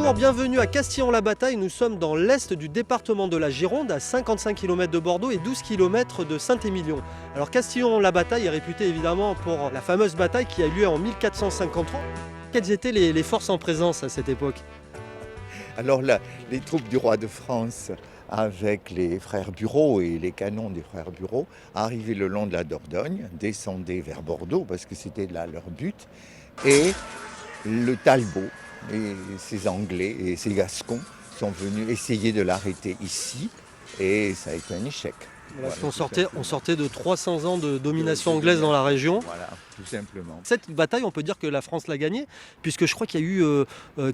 Bonjour, bienvenue à Castillon-la-Bataille. Nous sommes dans l'est du département de la Gironde, à 55 km de Bordeaux et 12 km de Saint-Émilion. Alors Castillon-la-Bataille est réputé évidemment pour la fameuse bataille qui a eu lieu en 1453. Quelles étaient les forces en présence à cette époque? Alors là, les troupes du roi de France, avec les frères Bureau et les canons des frères Bureau, arrivaient le long de la Dordogne, descendaient vers Bordeaux, parce que c'était là leur but, et le Talbot et ses Anglais et ses Gascons sont venus essayer de l'arrêter ici, et ça a été un échec. Voilà, on sortait de 300 ans de domination anglaise dans la région. Voilà, tout simplement. Cette bataille, on peut dire que la France l'a gagnée, puisque je crois qu'il y a eu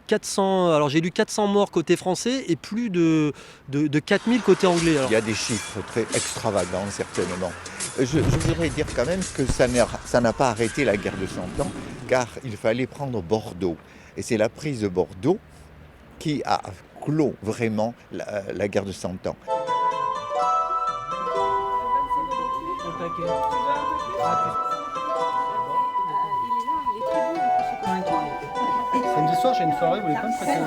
400, alors j'ai lu 400 morts côté français et plus de 4000 côté anglais. Alors. Il y a des chiffres très extravagants, certainement. Je voudrais dire quand même que ça n'a pas arrêté la guerre de 100 ans, car il fallait prendre Bordeaux. Et c'est la prise de Bordeaux qui a clos vraiment la guerre de 100 ans. Samedi soir, j'ai une soirée, vous voulez pas me prêter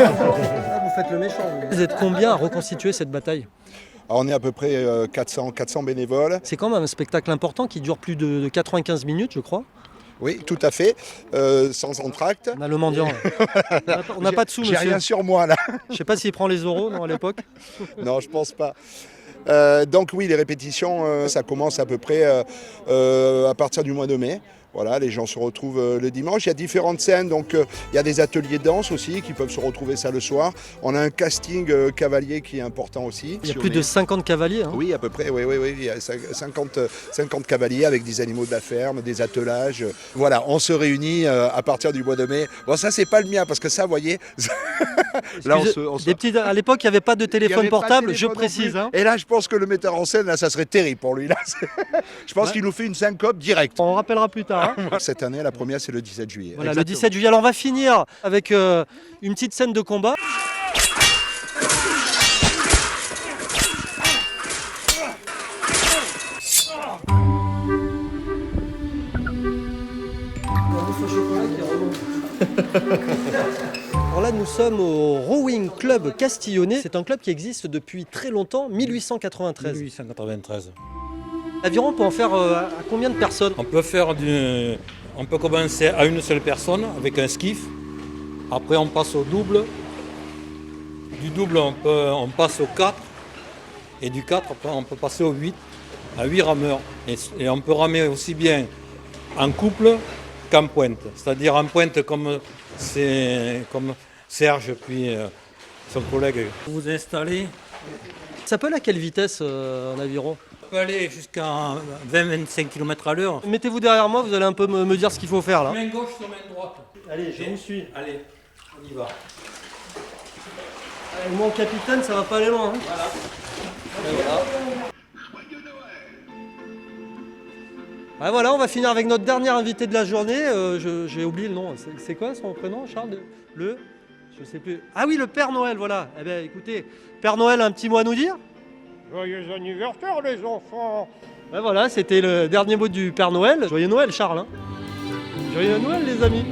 un Vous faites le méchant. Vous êtes combien à reconstituer cette bataille? Alors on est à peu près 400 bénévoles. C'est quand même un spectacle important qui dure plus de 95 minutes, je crois. Oui, tout à fait, sans entracte. On a le mendiant. On n'a pas de sous, monsieur. J'ai rien sur moi là. Je ne sais pas s'il prend les euros non, à l'époque. Non, je pense pas. Donc oui, les répétitions, ça commence à peu près à partir du mois de mai. Voilà, les gens se retrouvent le dimanche. Il y a différentes scènes, donc il y a des ateliers de danse aussi qui peuvent se retrouver ça le soir. On a un casting cavalier qui est important aussi. Il y a plus de 50 cavaliers. Hein. Oui, à peu près, oui. Il y a 50 cavaliers avec des animaux de la ferme, des attelages. Voilà, on se réunit à partir du mois de mai. Bon, ça, c'est pas le mien parce que ça, vous voyez. Là, à l'époque, il n'y avait pas de téléphone portable, je précise. Hein. Et là, je pense que le metteur en scène, là, ça serait terrible pour lui. Là. Je pense qu'il nous fait une syncope directe. On rappellera plus tard. Hein. Cette année, la première, c'est le 17 juillet. Voilà, le 17 juillet. Alors, on va finir avec une petite scène de combat. Alors là, nous sommes au Rowing Club Castillonnais. C'est un club qui existe depuis très longtemps, 1893. 1893. L'aviron peut en faire à combien de personnes? On peut commencer à une seule personne avec un skiff. Après, on passe au double. Du double, on passe au 4. Et du 4, après, on peut passer au 8, à 8 rameurs. Et on peut ramer aussi bien en couple qu'en pointe. C'est-à-dire en pointe comme Serge puis son collègue. Vous vous installez. Ça peut aller à quelle vitesse en aviron? On peut aller jusqu'à 20-25 km à l'heure. Mettez-vous derrière moi, vous allez un peu me dire ce qu'il faut faire là. Main gauche sur main droite. Allez, je vous suis. Allez, on y va. Allez, moi en capitaine, ça va pas aller loin. Hein. Voilà. Ah, voilà, on va finir avec notre dernier invité de la journée. J'ai oublié le nom. C'est quoi son prénom, Charles? Je sais plus. Ah oui, le Père Noël, voilà. Eh bien, écoutez, Père Noël a un petit mot à nous dire? Joyeux anniversaire les enfants! Ben voilà, c'était le dernier mot du Père Noël. Joyeux Noël, Charles. Hein. Joyeux Noël, les amis.